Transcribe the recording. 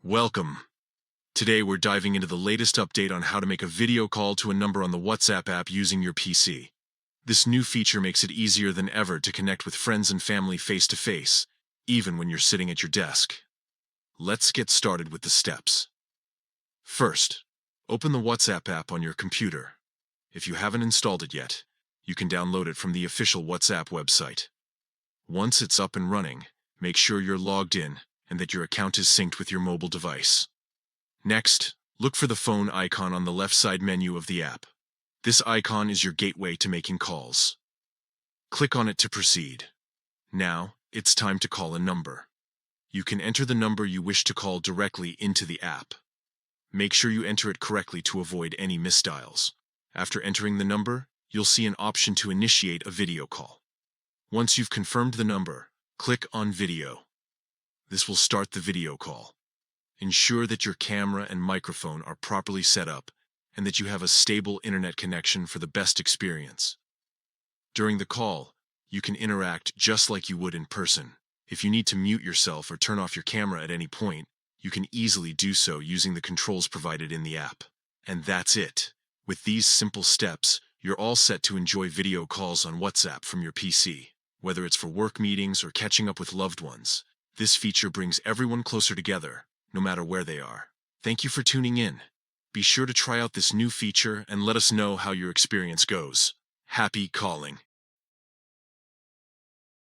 Welcome. Today we're diving into the latest update on how to make a video call to a number on the WhatsApp app using your PC. This new feature makes it easier than ever to connect with friends and family face-to-face, even when you're sitting at your desk. Let's get started with the steps. First, open the WhatsApp app on your computer. If you haven't installed it yet, you can download it from the official WhatsApp website. Once it's up and running, make sure you're logged in and that your account is synced with your mobile device. Next, look for the phone icon on the left side menu of the app. This icon is your gateway to making calls. Click on it to proceed. Now, it's time to call a number. You can enter the number you wish to call directly into the app. Make sure you enter it correctly to avoid any misdials. After entering the number, you'll see an option to initiate a video call. Once you've confirmed the number, click on Video. This will start the video call. Ensure that your camera and microphone are properly set up and that you have a stable internet connection for the best experience. During the call, you can interact just like you would in person. If you need to mute yourself or turn off your camera at any point, you can easily do so using the controls provided in the app. And that's it. With these simple steps, you're all set to enjoy video calls on WhatsApp from your PC. Whether it's for work meetings or catching up with loved ones, this feature brings everyone closer together, no matter where they are. Thank you for tuning in. Be sure to try out this new feature and let us know how your experience goes. Happy calling!